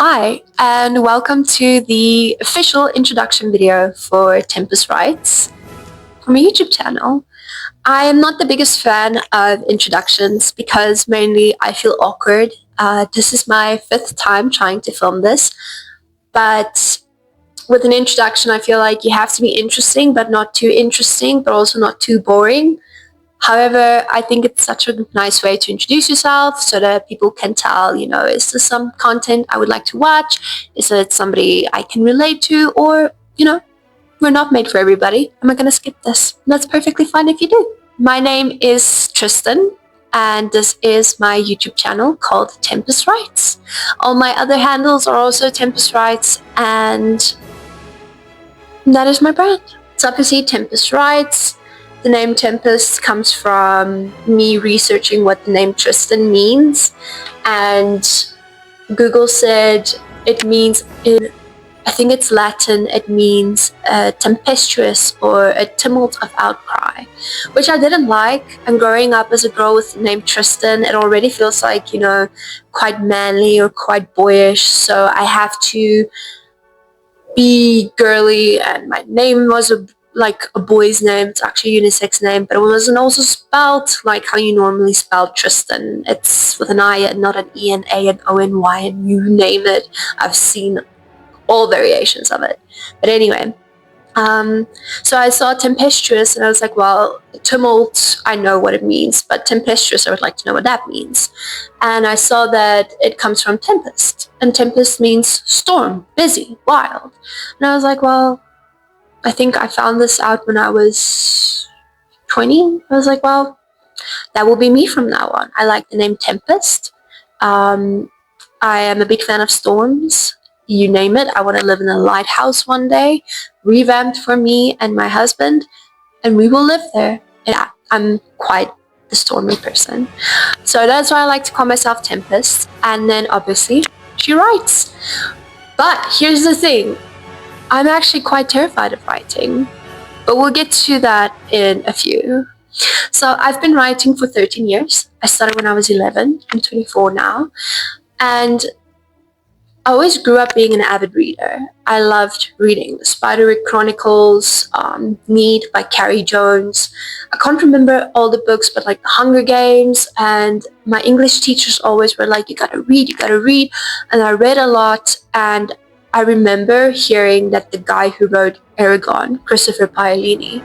Hi, and welcome to the official introduction video for Tempest Writes from my YouTube channel. I am not the biggest fan of introductions because mainly I feel awkward. This is my fifth time trying to film this, but with an introduction I feel like you have to be interesting, but not too interesting, but also not too boring. However, I think it's such a nice way to introduce yourself so that people can tell, is this some content I would like to watch? Is it somebody I can relate to? Or, we're not made for everybody. Am I going to skip this? That's perfectly fine if you do. My name is Tristan, and this is my YouTube channel called Tempest Writes. All my other handles are also Tempest Writes, and that is my brand. So obviously Tempest Writes. The name Tempest comes from me researching what the name Tristan means, and Google said it means, I think it's Latin, it means tempestuous or a tumult of outcry, which I didn't like. And growing up as a girl with the name Tristan, it already feels like, quite manly or quite boyish, so I have to be girly, and my name was like a boy's name. It's actually a unisex name, but it wasn't also spelled like how you normally spell Tristan. It's with an I and not an E and A and O and Y and you name it. I've seen all variations of it. But anyway, so I saw tempestuous and I was like, well, tumult, I know what it means, but tempestuous, I would like to know what that means. And I saw that it comes from tempest, and tempest means storm, busy, wild. And I was like, well, I think I found this out when I was 20. I was like, well, that will be me from now on. I like the name Tempest. I am a big fan of storms. You name it. I want to live in a lighthouse one day, revamped for me and my husband, and we will live there. Yeah, I'm quite the stormy person. So that's why I like to call myself Tempest. And then obviously she writes. But here's the thing. I'm actually quite terrified of writing, but we'll get to that in a few. So I've been writing for 13 years. I started when I was 11. I'm 24 now. And I always grew up being an avid reader. I loved reading the Spiderwick Chronicles, Need by Carrie Jones. I can't remember all the books, but like The Hunger Games, and my English teachers always were like, you gotta read. And I read a lot, and I remember hearing that the guy who wrote Eragon, Christopher Paolini,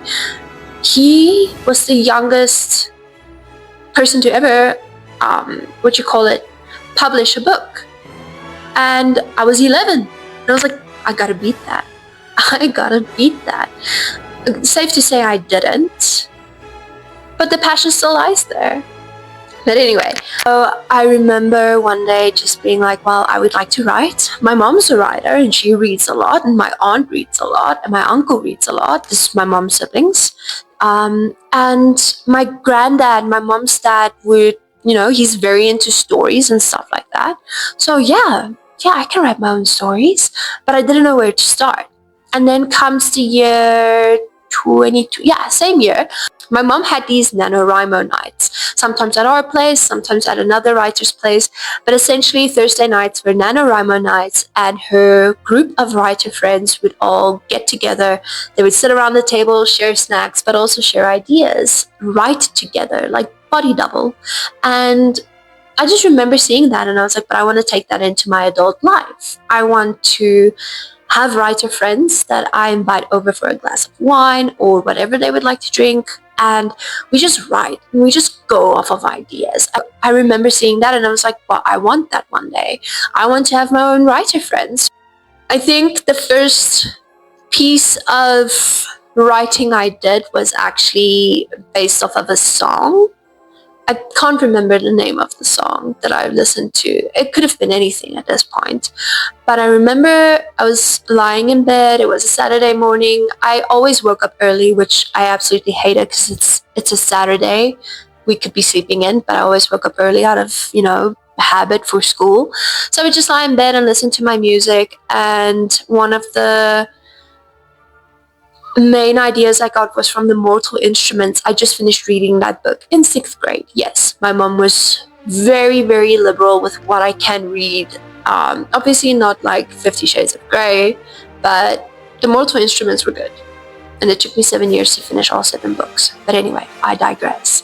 he was the youngest person to ever, publish a book. And I was 11. And I was like, I gotta beat that. Safe to say I didn't. But the passion still lies there. But anyway, so I remember one day just being like, well, I would like to write. My mom's a writer and she reads a lot, and my aunt reads a lot, and my uncle reads a lot. This is my mom's siblings. And my granddad, my mom's dad, would, he's very into stories and stuff like that. So yeah, I can write my own stories, but I didn't know where to start. And then comes the year 22, same year. My mom had these NaNoWriMo nights, sometimes at our place, sometimes at another writer's place, but essentially Thursday nights were NaNoWriMo nights, and her group of writer friends would all get together. They would sit around the table, share snacks, but also share ideas, write together, like body double. And I just remember seeing that, and I was like, but I want to take that into my adult life. I want to have writer friends that I invite over for a glass of wine or whatever they would like to drink, and we just write and we just go off of ideas. I remember seeing that and I was like, well, I want that one day. I want to have my own writer friends. I think the first piece of writing I did was actually based off of a song. I can't remember the name of the song that I listened to. It could have been anything at this point. But I remember I was lying in bed. It was a Saturday morning. I always woke up early, which I absolutely hated because it's a Saturday. We could be sleeping in, but I always woke up early out of, habit for school. So I would just lie in bed and listen to my music. And one of the main ideas I got was from The Mortal Instruments. I just finished reading that book in 6th grade. Yes, my mom was very, very liberal with what I can read Obviously not like 50 Shades of Grey, but the Mortal Instruments were good. And it took me 7 years to finish all 7 books. But anyway, I digress.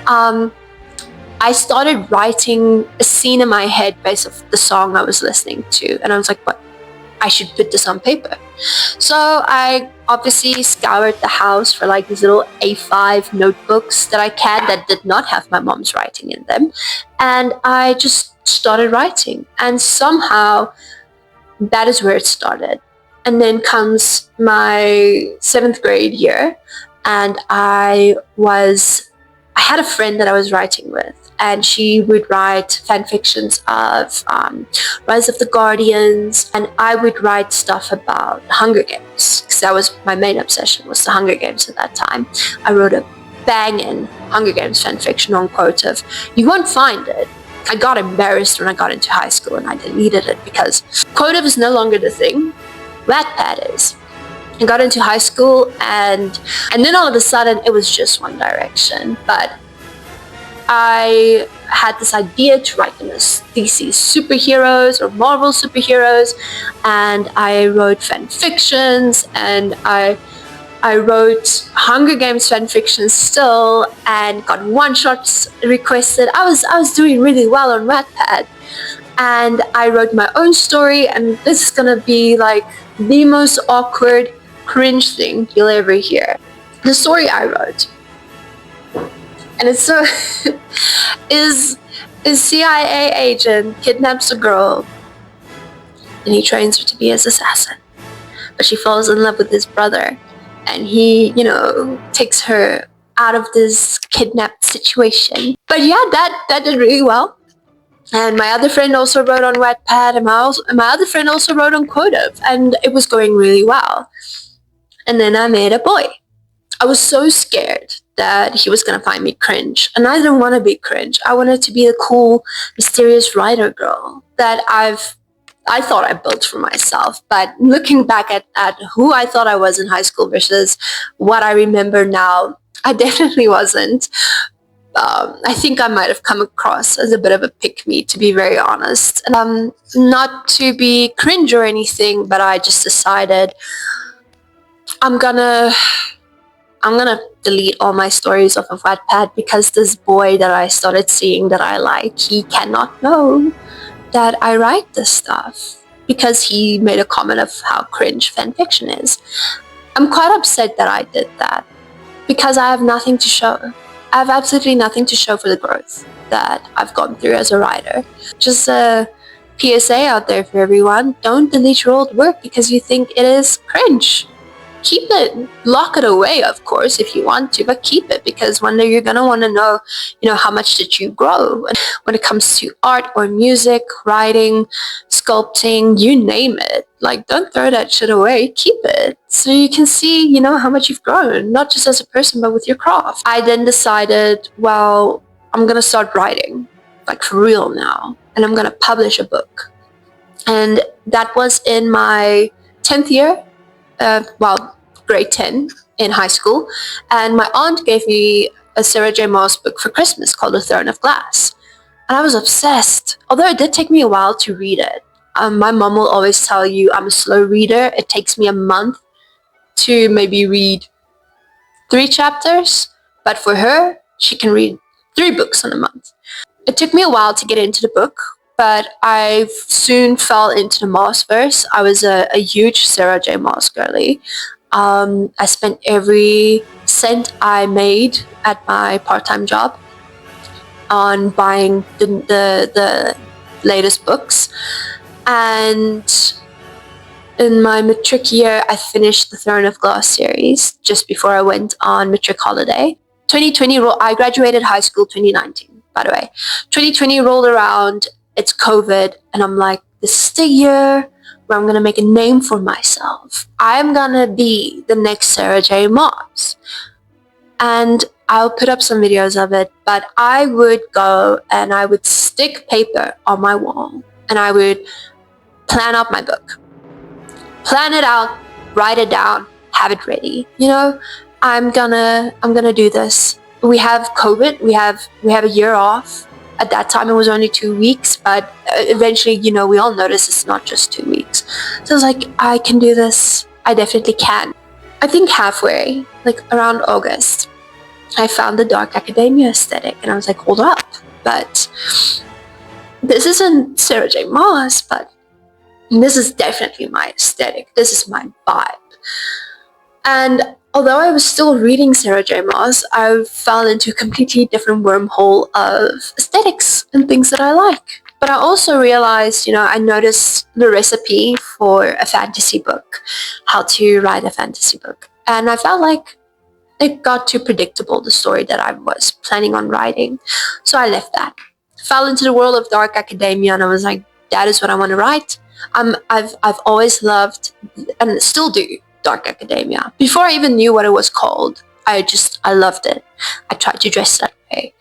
I started writing a scene in my head based off the song I was listening to. And I was like, what? I should put this on paper. So I obviously scoured the house for like these little A5 notebooks that I can that did not have my mom's writing in them. And I just started writing. And somehow that is where it started. And then comes my 7th grade year, and I had a friend that I was writing with, and she would write fan fictions of Rise of the Guardians, and I would write stuff about Hunger Games, because that was my main obsession, was the Hunger Games at that time. I wrote a banging Hunger Games fan fiction on Quotive. You won't find it. I got embarrassed when I got into high school and I deleted it because Quotive is no longer the thing. Wattpad is. I got into high school and then all of a sudden it was just one direction. But I had this idea to write them as DC superheroes or Marvel superheroes, and I wrote fan fictions, and I wrote Hunger Games fan fictions still, and got one-shots requested. I was doing really well on Wattpad, and I wrote my own story, and this is gonna be like the most awkward, cringe thing you'll ever hear. The story I wrote, and it's so is CIA agent kidnaps a girl, and he trains her to be his assassin, but she falls in love with his brother, and he, takes her out of this kidnapped situation. But yeah, that did really well. And my other friend also wrote on Wattpad, and my other friend also wrote on Quotive, and it was going really well. And then I met a boy. I was so scared that he was going to find me cringe, and I didn't want to be cringe. I wanted to be the cool, mysterious writer girl that I thought I built for myself. But looking back at who I thought I was in high school versus what I remember now, I definitely wasn't. I think I might have come across as a bit of a pick-me, to be very honest. Not to be cringe or anything, but I just decided I'm gonna delete all my stories off of Wattpad, because this boy that I started seeing that I like, he cannot know that I write this stuff, because he made a comment of how cringe fanfiction is. I'm quite upset that I did that, because I have nothing to show. I have absolutely nothing to show for the growth that I've gone through as a writer. Just a PSA out there for everyone. Don't delete your old work because you think it is cringe. Keep it, lock it away, of course, if you want to, but keep it, because one day you're going to want to know, how much did you grow when it comes to art or music, writing, sculpting, you name it. Like, don't throw that shit away. Keep it so you can see, how much you've grown, not just as a person, but with your craft. I then decided, well, I'm going to start writing, like for real now, and I'm going to publish a book. And that was in my 10th year. Grade 10 in high school, and my aunt gave me a Sarah J. Maas book for Christmas called The Throne of Glass, and I was obsessed, although it did take me a while to read it. My mom will always tell you I'm a slow reader. It takes me a month to maybe read 3 chapters, but for her, she can read 3 books in a month. It took me a while to get into the book, but I soon fell into the Maasverse. I was a huge Sarah J. Maas girly. I spent every cent I made at my part-time job on buying the latest books. And in my matric year, I finished the Throne of Glass series just before I went on matric holiday. 2020, I graduated high school 2019, by the way. 2020 rolled around, it's COVID, and I'm like, this is the year where I'm going to make a name for myself. I'm going to be the next Sarah J. Maas. And I'll put up some videos of it, but I would go and I would stick paper on my wall, and I would plan out my book. Plan it out, write it down, have it ready. I'm gonna do this. We have COVID, we have a year off. At that time, it was only 2 weeks, but eventually, we all notice it's not just 2 weeks. So I was like, I can do this. I definitely can. I think halfway, like around August, I found the dark academia aesthetic, and I was like, hold up, but this isn't Sarah J. Maas, but this is definitely my aesthetic. This is my vibe. And although I was still reading Sarah J. Maas, I fell into a completely different wormhole of aesthetics and things that I like. But I also realized, I noticed the recipe for a fantasy book, how to write a fantasy book. And I felt like it got too predictable, the story that I was planning on writing. So I left that. Fell into the world of dark academia, and I was like, that is what I want to write. I've always loved, and still do, dark academia. Before I even knew what it was called, I loved it. I tried to dress that way.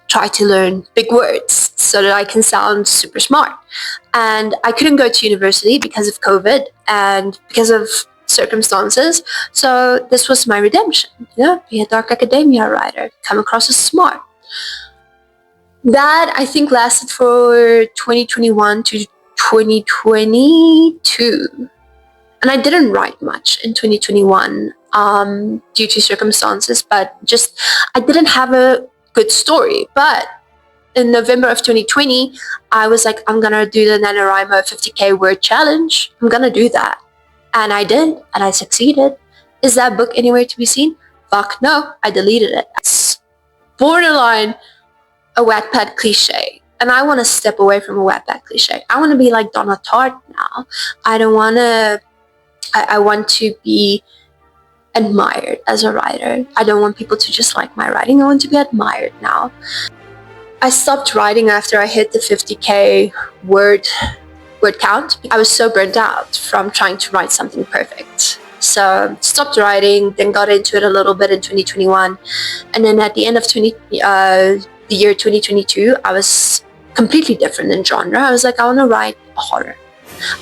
Try to learn big words so that I can sound super smart. And I couldn't go to university because of COVID and because of circumstances. So this was my redemption. Be a dark academia writer, come across as smart. That, I think, lasted for 2021 to 2022. And I didn't write much in 2021 due to circumstances, but just I didn't have a good story. But in November of 2020, I was like, I'm gonna do the NaNoWriMo 50k word challenge. I'm gonna do that. And I did, and I succeeded. Is that book anywhere to be seen? Fuck no, I deleted it. It's borderline a Wattpad cliche. And I want to step away from a Wattpad cliche. I want to be like Donna Tartt now. I want to be admired as a writer. I don't want people to just like my writing. I want to be admired now. I stopped writing after I hit the 50k word count. I was so burnt out from trying to write something perfect. So stopped writing, then got into it a little bit in 2021. And then at the end of the year 2022, I was completely different in genre. I was like, I want to write a horror.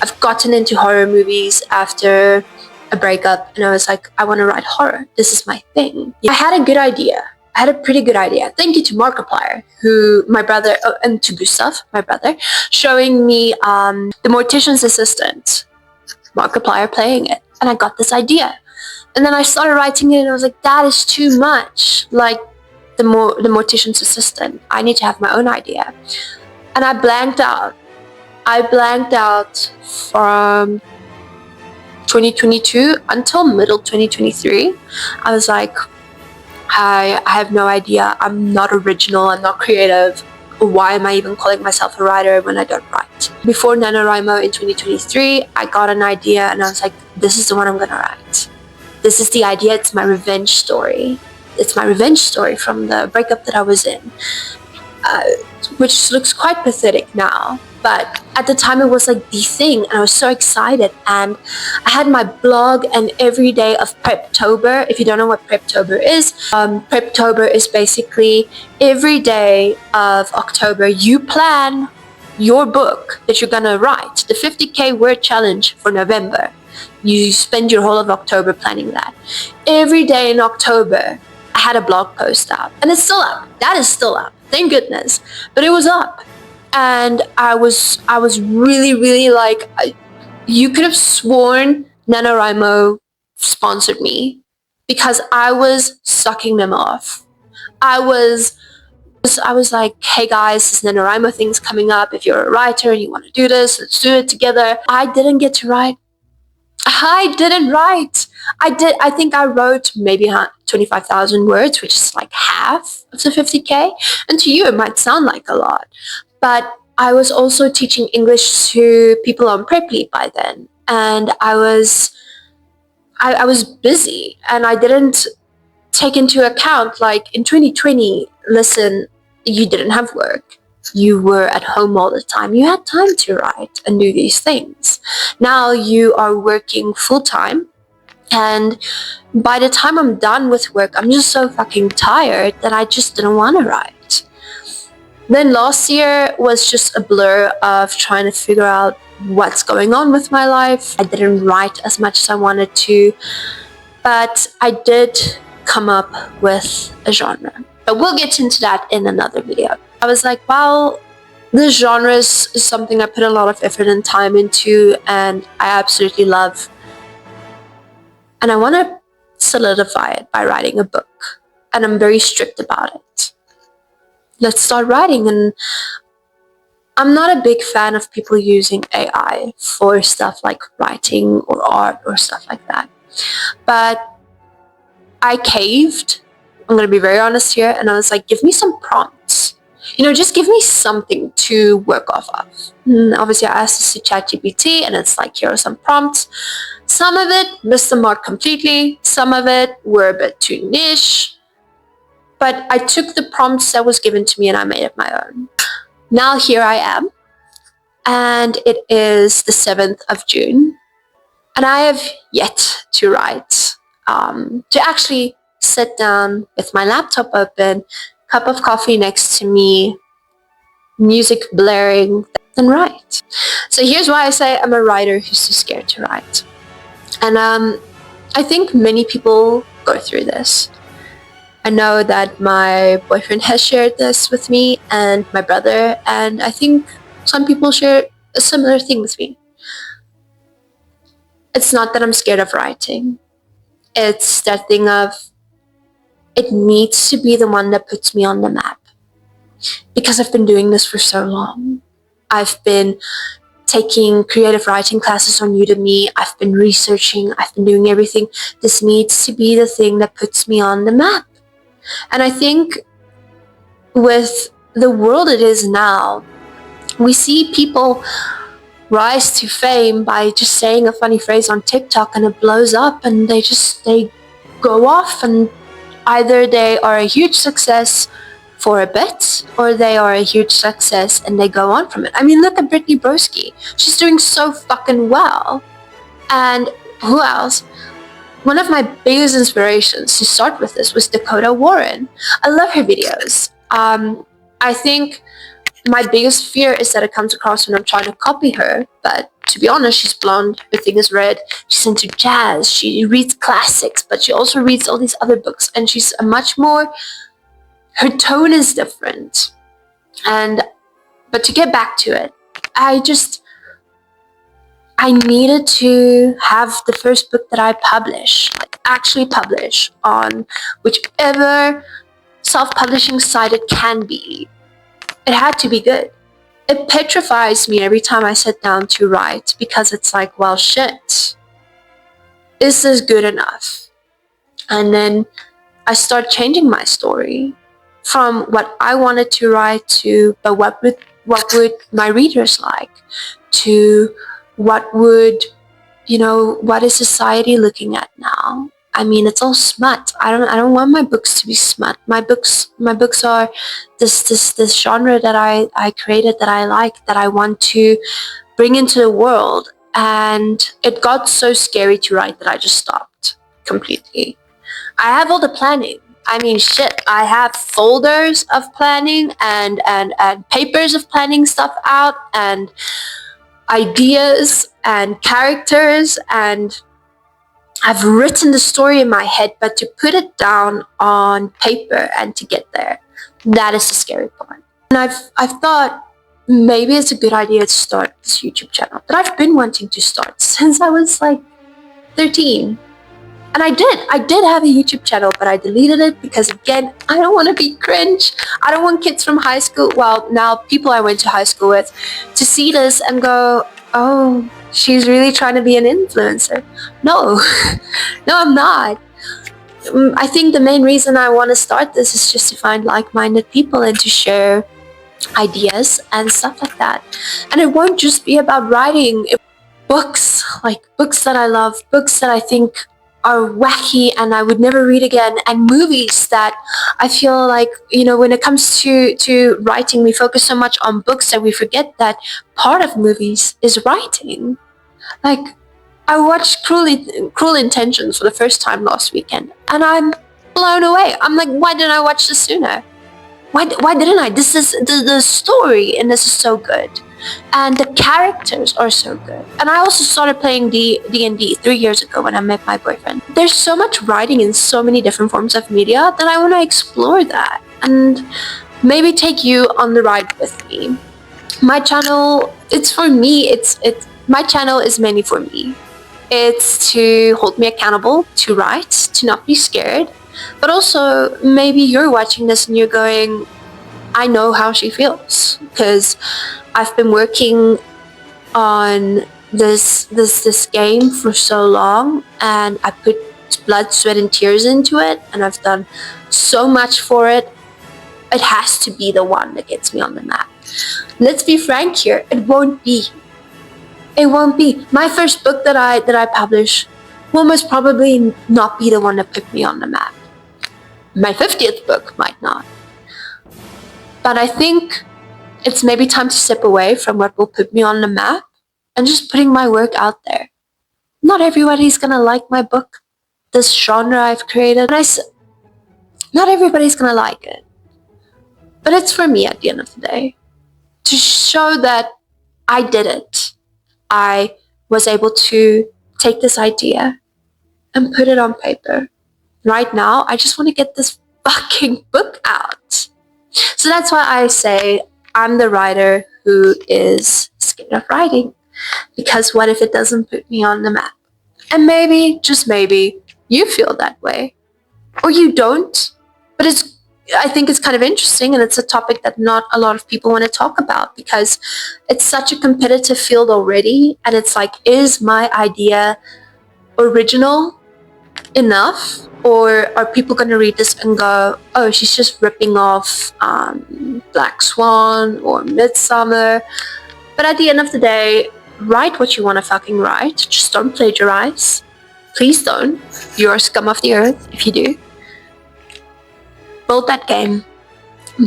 I've gotten into horror movies after a breakup, and I was like, I want to write horror. This is my thing. I had a good idea. I had a pretty good idea. Thank you to Markiplier, my brother, and to Gustav, my brother, showing me The Mortician's Assistant. Markiplier playing it. And I got this idea. And then I started writing it, and I was like, that is too much. Like, the Mortician's Assistant. I need to have my own idea. And I blanked out. I blanked out from 2022 until middle 2023. I was like, I have no idea. I'm not original. I'm not creative. Why am I even calling myself a writer when I don't write? Before NaNoWriMo in 2023, I got an idea, and I was like, this is the one I'm going to write. This is the idea. It's my revenge story. It's my revenge story from the breakup that I was in, which looks quite pathetic now. But at the time, it was like the thing, and I was so excited. And I had my blog and every day of Preptober. If you don't know what Preptober is basically every day of October, you plan your book that you're gonna write, the 50k word challenge for November. You spend your whole of October planning that. Every day in October, I had a blog post up, and it's still up. That is still up. Thank goodness. But it was up. And I was really, really like, you could have sworn NaNoWriMo sponsored me, because I was sucking them off. I was like, hey guys, this NaNoWriMo thing's coming up. If you're a writer and you want to do this, let's do it together. I didn't get to write. I didn't write. I think I wrote maybe 25,000 words, which is like half of the 50k. And to you, it might sound like a lot. But I was also teaching English to people on Preply by then. And I was busy, and I didn't take into account, like, in 2020, listen, you didn't have work. You were at home all the time. You had time to write and do these things. Now you are working full time. And by the time I'm done with work, I'm just so fucking tired that I just didn't want to write. Then last year was just a blur of trying to figure out what's going on with my life. I didn't write as much as I wanted to, but I did come up with a genre. But we'll get into that in another video. I was like, wow, this genre is something I put a lot of effort and time into, and I absolutely love. And I want to solidify it by writing a book. And I'm very strict about it. Let's start writing. And I'm not a big fan of people using AI for stuff like writing or art or stuff like that. But I caved. I'm going to be very honest here. And I was like, give me some prompts. Just give me something to work off of. And obviously, I asked this to ChatGPT, and it's like, here are some prompts. Some of it missed the mark completely. Some of it were a bit too niche. But I took the prompts that was given to me and I made it my own. Now here I am. And it is the 7th of June. And I have yet to write. To actually sit down with my laptop open, cup of coffee next to me, music blaring, and write. So here's why I say I'm a writer who's too scared to write. And I think many people go through this. I know that my boyfriend has shared this with me, and my brother, and I think some people share a similar thing with me. It's not that I'm scared of writing. It's that thing of, it needs to be the one that puts me on the map. Because I've been doing this for so long. I've been taking creative writing classes on Udemy. I've been researching. I've been doing everything. This needs to be the thing that puts me on the map. And I think with the world it is now, we see people rise to fame by just saying a funny phrase on TikTok and it blows up, and they go off, and either they are a huge success for a bit, or they are a huge success and they go on from it. I mean, look at Brittany Broski. She's doing so fucking well. And who else? One of my biggest inspirations to start with this was Dakota Warren. I love her videos. I think my biggest fear is that it comes across when I'm trying to copy her, but to be honest, she's blonde, her thing is red, she's into jazz, she reads classics, but she also reads all these other books, and she's a much more, her tone is different. But to get back to it, I needed to have the first book that I actually publish on whichever self-publishing site it can be. It had to be good. It petrifies me every time I sit down to write, because it's like, well, shit. Is this good enough? And then I start changing my story from what I wanted to write to, but what would my readers like, to what is society looking at now? I mean, it's all smut. I don't want my books to be smut. My books are this genre that I created, that I like, that I want to bring into the world. And it got so scary to write that I just stopped completely. I have all the planning. I mean, shit, I have folders of planning and papers of planning stuff out, and ideas and characters, and I've written the story in my head, but to put it down on paper and to get there, that is the scary part. And I've thought maybe it's a good idea to start this YouTube channel that I've been wanting to start since I was like 13. And I did have a YouTube channel, but I deleted it because, again, I don't want to be cringe. I don't want kids from high school, well, now people I went to high school with, to see this and go, oh, she's really trying to be an influencer. No, no, I'm not. I think the main reason I want to start this is just to find like-minded people and to share ideas and stuff like that. And it won't just be about writing. Books that I love, books that I think are wacky and I would never read again, and movies that I feel like, when it comes to writing, we focus so much on books that we forget that part of movies is writing. Like, I watched Cruel Intentions for the first time last weekend, and I'm blown away. I'm like, why didn't I watch this sooner? Why didn't I? This is the story, and this is so good. And the characters are so good. And I also started playing D&D 3 years ago when I met my boyfriend. There's so much writing in so many different forms of media that I want to explore that. And maybe take you on the ride with me. My channel, it's for me. My channel is mainly for me. It's to hold me accountable, to write, to not be scared. But also, maybe you're watching this and you're going, I know how she feels, because I've been working on this game for so long, and I put blood, sweat, and tears into it, and I've done so much for it. It has to be the one that gets me on the map. Let's be frank here. It won't be. It won't be. My first book that I publish will most probably not be the one that put me on the map. My 50th book might not. But I think it's maybe time to step away from what will put me on the map and just putting my work out there. Not everybody's gonna like my book, this genre I've created. Not everybody's gonna like it. But it's for me at the end of the day. To show that I did it. I was able to take this idea and put it on paper. Right now, I just want to get this fucking book out. So that's why I say I'm the writer who is scared of writing. Because what if it doesn't put me on the map? And maybe, just maybe, you feel that way. Or you don't. But I think it's kind of interesting, and it's a topic that not a lot of people want to talk about because it's such a competitive field already. And it's like, is my idea original enough? Or are people going to read this and go, oh, she's just ripping off Black Swan or Midsummer? But at the end of the day, write what you want to fucking write. Just don't plagiarize. Please don't. You're a scum of the earth if you do. Build that game.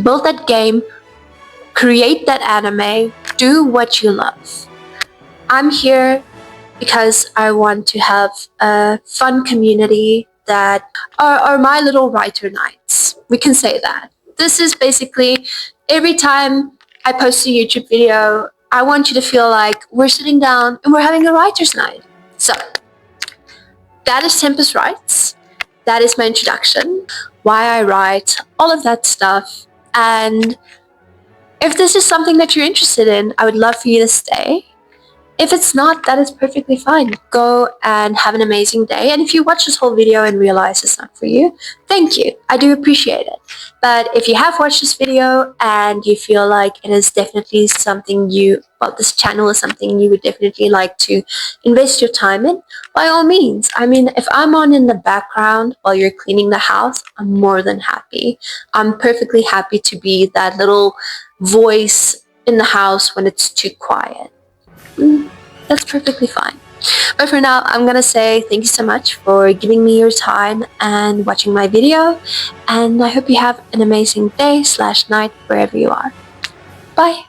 Build that game. Create that anime. Do what you love. I'm here because I want to have a fun community that are my little writer nights. We can say that. This is basically every time I post a YouTube video, I want you to feel like we're sitting down and we're having a writer's night. So, that is Tempest Writes. That is my introduction, why I write, all of that stuff. And if this is something that you're interested in, I would love for you to stay. If it's not, that is perfectly fine. Go and have an amazing day. And if you watch this whole video and realize it's not for you, thank you. I do appreciate it. But if you have watched this video and you feel like it is definitely something this channel is something you would definitely like to invest your time in, by all means. I mean, if I'm on in the background while you're cleaning the house, I'm more than happy. I'm perfectly happy to be that little voice in the house when it's too quiet. That's perfectly fine. But for now, I'm gonna say thank you so much for giving me your time and watching my video. And I hope you have an amazing day / night wherever you are. Bye.